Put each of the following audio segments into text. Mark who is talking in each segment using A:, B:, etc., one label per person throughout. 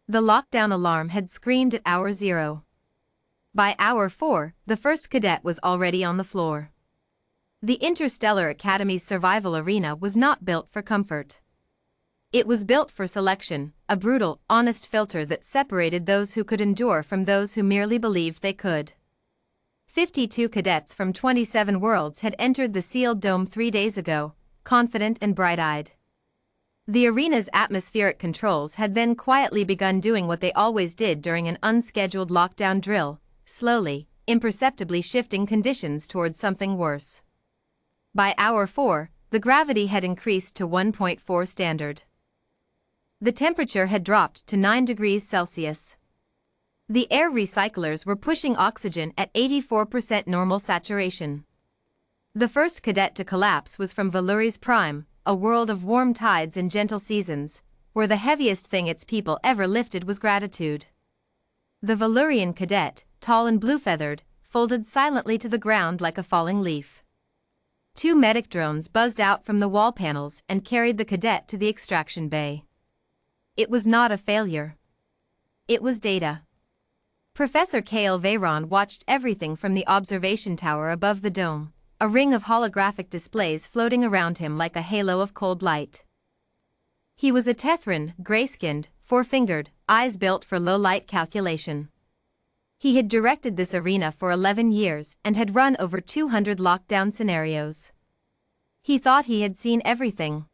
A: The lockdown alarm had screamed at hour 0. By hour 4, the first cadet was already on the floor. The Interstellar Academy's survival arena was not built for comfort. It was built for selection, a brutal, honest filter that separated those who could endure from those who merely believed they could. 52 cadets from 27 worlds had entered the sealed dome 3 days ago, confident and bright-eyed. The arena's atmospheric controls had then quietly begun doing what they always did during an unscheduled lockdown drill, slowly, imperceptibly shifting conditions towards something worse. By hour 4, the gravity had increased to 1.4 standard. The temperature had dropped to 9 degrees Celsius. The air recyclers were pushing oxygen at 84% normal saturation. The first cadet to collapse was from Valuri's Prime, a world of warm tides and gentle seasons, where the heaviest thing its people ever lifted was gratitude. The Valurian cadet, tall and blue-feathered, folded silently to the ground like a falling leaf. 2 medic drones buzzed out from the wall panels and carried the cadet to the extraction bay. It was not a failure. It was data. Professor Kale Veyron watched everything from the observation tower above the dome, a ring of holographic displays floating around him like a halo of cold light. He was a Tethran, gray-skinned, four-fingered, eyes built for low-light calculation. He had directed this arena for 11 years and had run over 200 lockdown scenarios. He thought he had seen everything.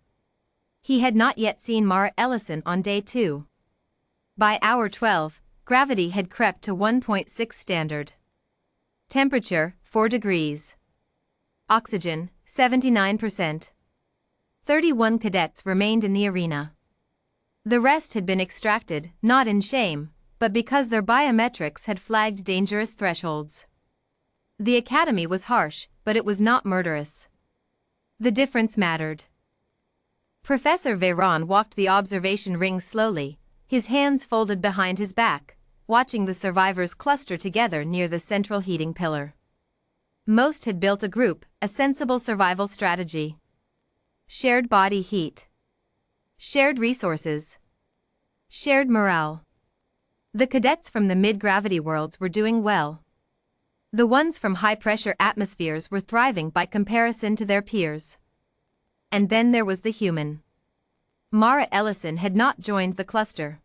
A: He had not yet seen Mara Ellison on day 2. By hour 12, gravity had crept to 1.6 standard. Temperature, 4 degrees. Oxygen, 79%. 31 cadets remained in the arena. The rest had been extracted, not in shame, but because their biometrics had flagged dangerous thresholds. The academy was harsh, but it was not murderous. The difference mattered. Professor Veyron walked the observation ring slowly, his hands folded behind his back, watching the survivors cluster together near the central heating pillar. Most had built a group, a sensible survival strategy. Shared body heat. Shared resources. Shared morale. The cadets from the mid-gravity worlds were doing well. The ones from high-pressure atmospheres were thriving by comparison to their peers. And then there was the human. Mara Ellison had not joined the cluster.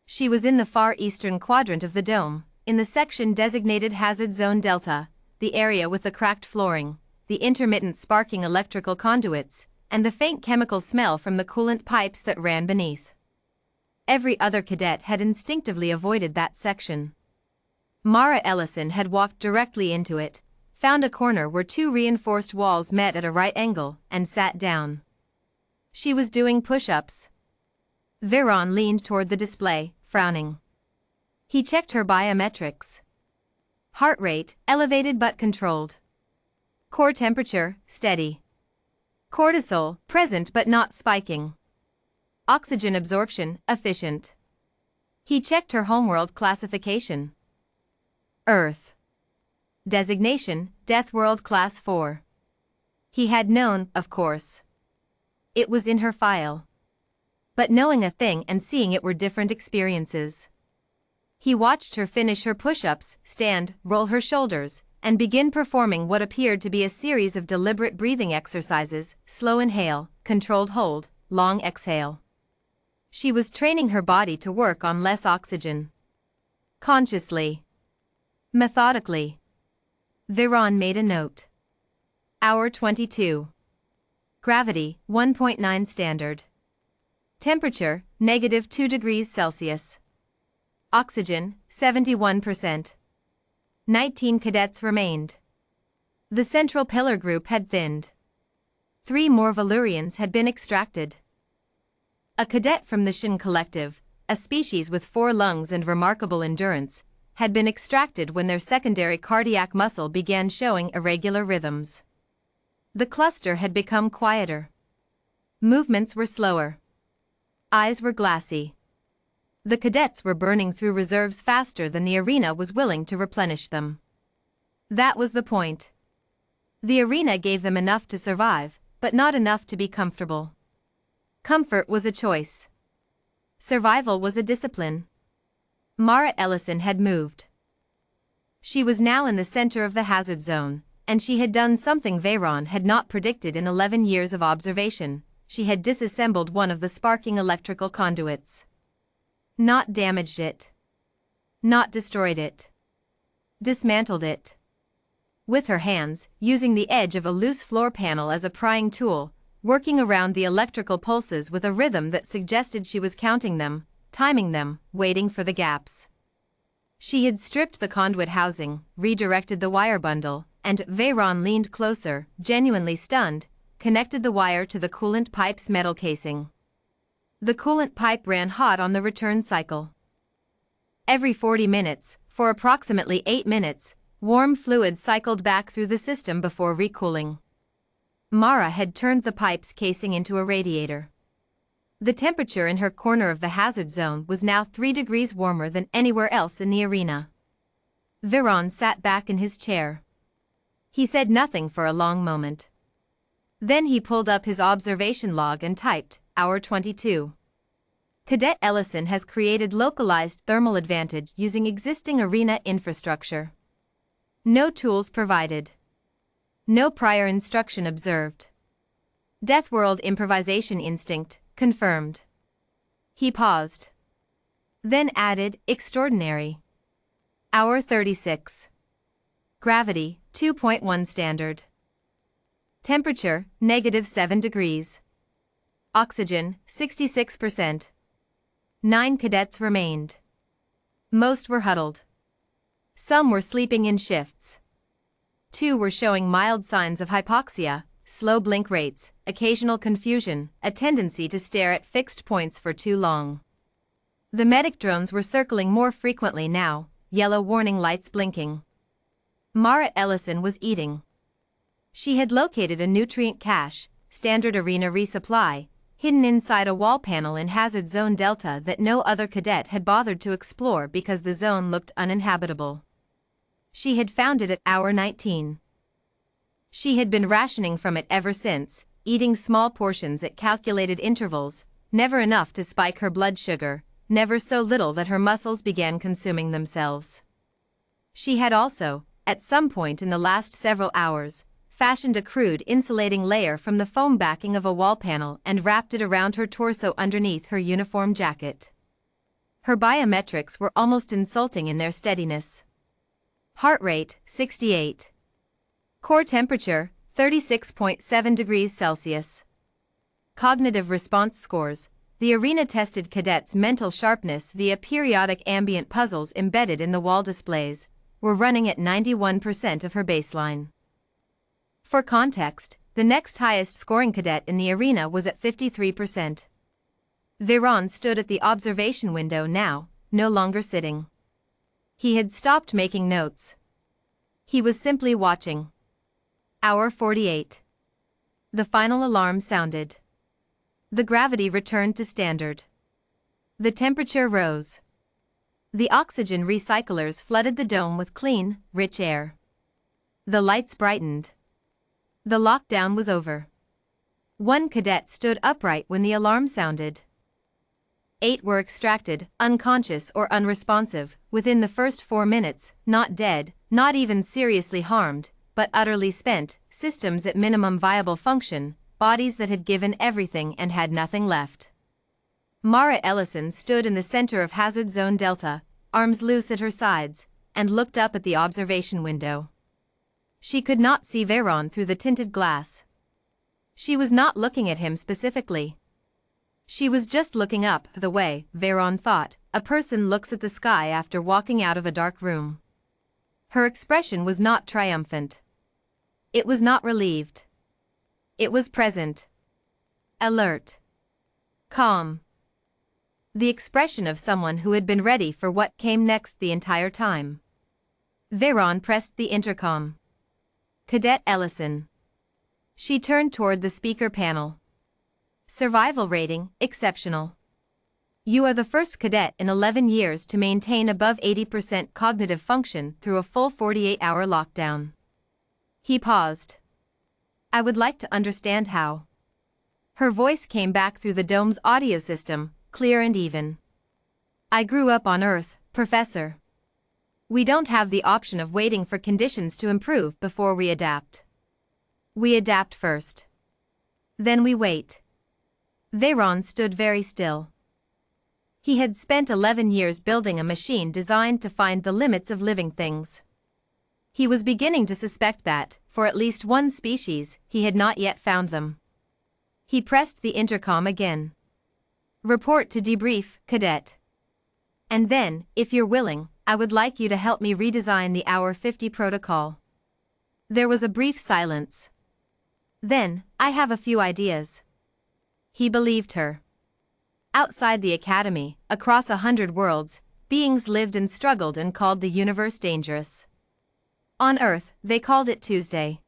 A: She was in the far eastern quadrant of the dome, in the section designated Hazard Zone Delta, the area with the cracked flooring, the intermittent sparking electrical conduits, and the faint chemical smell from the coolant pipes that ran beneath. Every other cadet had instinctively avoided that section. Mara Ellison had walked directly into it, found a corner where 2 reinforced walls met at a right angle, and sat down. She was doing push-ups. Veyron leaned toward the display, frowning. He checked her biometrics. Heart rate, elevated but controlled. Core temperature, steady. Cortisol, present but not spiking. Oxygen absorption, efficient. He checked her homeworld classification. Earth. Designation, Deathworld Class 4. He had known, of course. It was in her file. But knowing a thing and seeing it were different experiences. He watched her finish her push-ups, stand, roll her shoulders, and begin performing what appeared to be a series of deliberate breathing exercises, slow inhale, controlled hold, long exhale. She was training her body to work on less oxygen. Consciously. Methodically. Veyron made a note. Hour 22. Gravity, 1.9 standard. Temperature, -2 degrees Celsius. Oxygen, 71%. 19 cadets remained. The central pillar group had thinned. 3 more Valurians had been extracted. A cadet from the Shin Collective, a species with 4 lungs and remarkable endurance, had been extracted when their secondary cardiac muscle began showing irregular rhythms. The cluster had become quieter. Movements were slower. Eyes were glassy. The cadets were burning through reserves faster than the arena was willing to replenish them. That was the point. The arena gave them enough to survive, but not enough to be comfortable. Comfort was a choice. Survival was a discipline. Mara Ellison had moved. She was now in the center of the hazard zone, and she had done something Veyron had not predicted in 11 years of observation. She had disassembled one of the sparking electrical conduits. Not damaged it. Not destroyed it. Dismantled it. With her hands, using the edge of a loose floor panel as a prying tool, working around the electrical pulses with a rhythm that suggested she was counting them, timing them, waiting for the gaps. She had stripped the conduit housing, redirected the wire bundle, and Veyron leaned closer, genuinely stunned, connected the wire to the coolant pipe's metal casing. The coolant pipe ran hot on the return cycle. Every 40 minutes, for approximately 8 minutes, warm fluid cycled back through the system before recooling. Mara had turned the pipe's casing into a radiator. The temperature in her corner of the hazard zone was now 3 degrees warmer than anywhere else in the arena. Veyron sat back in his chair. He said nothing for a long moment. Then he pulled up his observation log and typed, Hour 22. Cadet Ellison has created localized thermal advantage using existing arena infrastructure. No tools provided. No prior instruction observed. Deathworld improvisation instinct, confirmed. He paused. Then added, extraordinary. Hour 36. Gravity, 2.1 standard. Temperature, -7 degrees. Oxygen, 66%. 9 cadets remained. Most were huddled. Some were sleeping in shifts. 2 were showing mild signs of hypoxia, slow blink rates, occasional confusion, a tendency to stare at fixed points for too long. The medic drones were circling more frequently now, yellow warning lights blinking. Mara Ellison was eating. She had located a nutrient cache, standard arena resupply, hidden inside a wall panel in Hazard Zone Delta that no other cadet had bothered to explore because the zone looked uninhabitable. She had found it at hour 19. She had been rationing from it ever since, eating small portions at calculated intervals, never enough to spike her blood sugar, never so little that her muscles began consuming themselves. She had also, at some point in the last several hours, fashioned a crude insulating layer from the foam backing of a wall panel and wrapped it around her torso underneath her uniform jacket. Her biometrics were almost insulting in their steadiness. Heart rate, 68. Core temperature, 36.7 degrees Celsius. Cognitive response scores. The arena tested cadets' mental sharpness via periodic ambient puzzles embedded in the wall displays, were running at 91% of her baseline. For context, the next highest scoring cadet in the arena was at 53%. Veyron stood at the observation window now, no longer sitting. He had stopped making notes. He was simply watching. Hour 48. The final alarm sounded. The gravity returned to standard. The temperature rose. The oxygen recyclers flooded the dome with clean, rich air. The lights brightened. The lockdown was over. 1 cadet stood upright when the alarm sounded. 8 were extracted, unconscious or unresponsive, within the first 4 minutes, not dead, not even seriously harmed, but utterly spent, systems at minimum viable function, bodies that had given everything and had nothing left. Mara Ellison stood in the center of Hazard Zone Delta, arms loose at her sides, and looked up at the observation window. She could not see Veyron through the tinted glass. She was not looking at him specifically. She was just looking up the way, Veyron thought, a person looks at the sky after walking out of a dark room. Her expression was not triumphant. It was not relieved. It was present. Alert. Calm. The expression of someone who had been ready for what came next the entire time. Veyron pressed the intercom. Cadet Ellison. She turned toward the speaker panel. Survival rating, exceptional. You are the first cadet in 11 years to maintain above 80% cognitive function through a full 48-hour lockdown. He paused. I would like to understand how. Her voice came back through the dome's audio system, clear and even. I grew up on Earth, Professor. We don't have the option of waiting for conditions to improve before we adapt. We adapt first. Then we wait. Veyron stood very still. He had spent 11 years building a machine designed to find the limits of living things. He was beginning to suspect that, for at least one species, he had not yet found them. He pressed the intercom again. Report to debrief, cadet. And then, if you're willing, I would like you to help me redesign the Hour 50 protocol. There was a brief silence. Then, I have a few ideas. He believed her. Outside the academy, across 100 worlds, beings lived and struggled and called the universe dangerous. On Earth, they called it Tuesday.